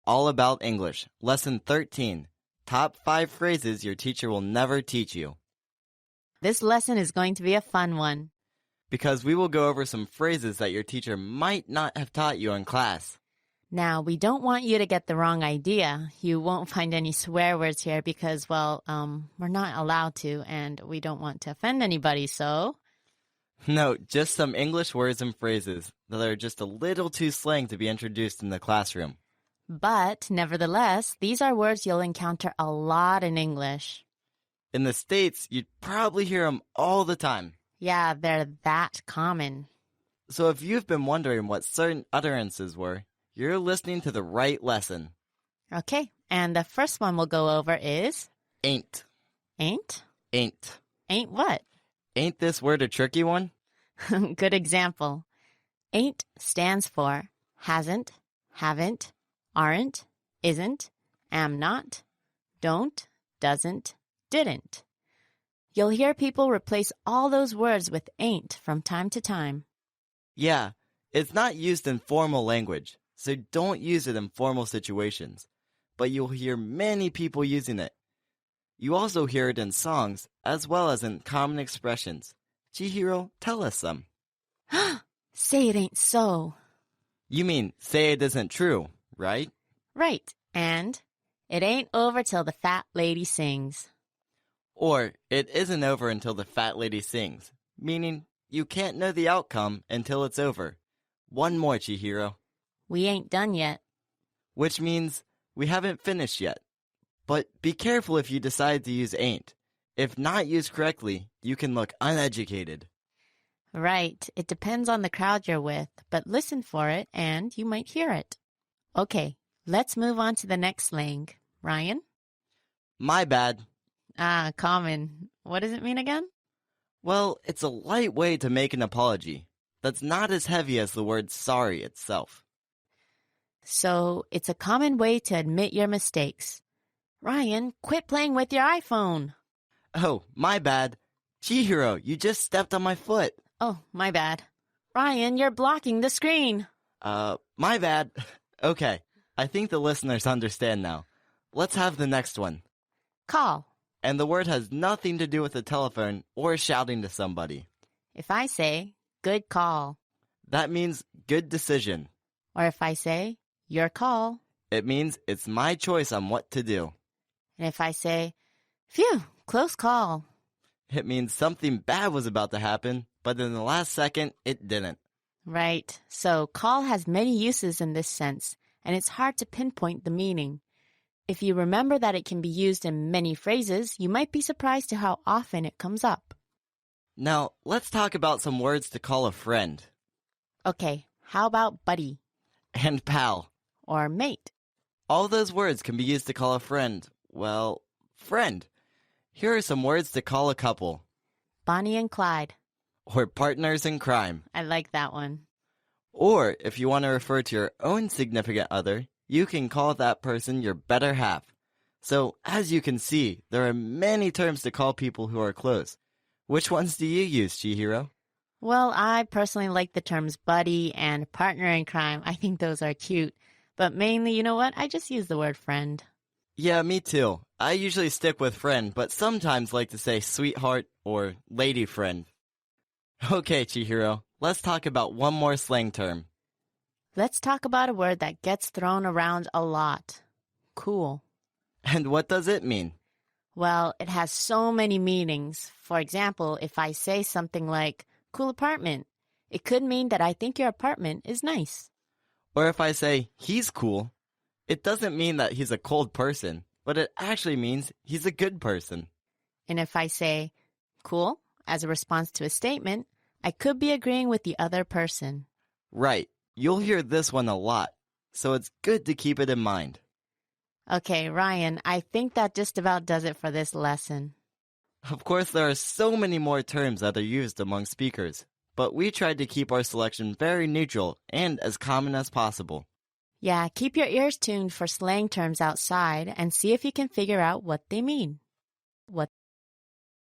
all about English, Lesson 13. Top 5 phrases your teacher will never teach you. This lesson is going to be a fun one. Because we will go over some phrases that your teacher might not have taught you in class. Now, we don't want you to get the wrong idea. You won't find any swear words here because, well, we're not allowed to, and we don't want to offend anybody, so... No, just some English words and phrases that are just a little too slang to be introduced in the classroom. But, nevertheless, these are words you'll encounter a lot in English. In the States, you'd probably hear them all the time. Yeah, they're that common. So if you've been wondering what certain utterances were, you're listening to the right lesson. Okay, and the first one we'll go over is... Ain't. Ain't? Ain't. Ain't what? Ain't this word a tricky one? Good example. Ain't stands for hasn't, haven't, aren't, isn't, am not, don't, doesn't, didn't. You'll hear people replace all those words with ain't from time to time. Yeah, it's not used in formal language, so don't use it in formal situations. But you'll hear many people using it. You also hear it in songs, as well as in common expressions. Chihiro, tell us some. Say it ain't so. You mean, say it isn't true, right? Right, and it ain't over till the fat lady sings. Or, it isn't over until the fat lady sings, meaning you can't know the outcome until it's over. One more, Chihiro. We ain't done yet. Which means we haven't finished yet. But be careful if you decide to use ain't. If not used correctly, you can look uneducated. Right, it depends on the crowd you're with, but listen for it and you might hear it. Okay, let's move on to the next slang. Ryan? My bad. Ah, common. What does it mean again? Well, it's a light way to make an apology. That's not as heavy as the word sorry itself. So, it's a common way to admit your mistakes. Ryan, quit playing with your iPhone. Oh, my bad. Chihiro, you just stepped on my foot. Oh, my bad. Ryan, you're blocking the screen. My bad. Okay, I think the listeners understand now. Let's have the next one. Call. And the word has nothing to do with the telephone or shouting to somebody. If I say, good call. That means good decision. Or if I say, your call. It means it's my choice on what to do. And if I say, phew, close call. It means something bad was about to happen, but in the last second, it didn't. Right. So call has many uses in this sense, and it's hard to pinpoint the meaning. If you remember that it can be used in many phrases, you might be surprised to how often it comes up. Now, let's talk about some words to call a friend. Okay, how about buddy? And pal. Or mate? All those words can be used to call a friend. Well, friend. Here are some words to call a couple. Bonnie and Clyde. Or partners in crime. I like that one. Or, if you want to refer to your own significant other, you can call that person your better half. So, as you can see, there are many terms to call people who are close. Which ones do you use, Chihiro? Well, I personally like the terms buddy and partner in crime. I think those are cute. But mainly, you know what? I just use the word friend. Yeah, me too. I usually stick with friend, but sometimes like to say sweetheart or lady friend. Okay, Chihiro, let's talk about one more slang term. Let's talk about a word that gets thrown around a lot. Cool. And what does it mean? Well, it has so many meanings. For example, if I say something like, cool apartment, it could mean that I think your apartment is nice. Or if I say, he's cool, it doesn't mean that he's a cold person, but it actually means he's a good person. And if I say, cool, as a response to a statement, I could be agreeing with the other person. Right. You'll hear this one a lot, so it's good to keep it in mind. Okay, Ryan, I think that just about does it for this lesson. Of course, there are so many more terms that are used among speakers, but we tried to keep our selection very neutral and as common as possible. Yeah, keep your ears tuned for slang terms outside and see if you can figure out what they mean.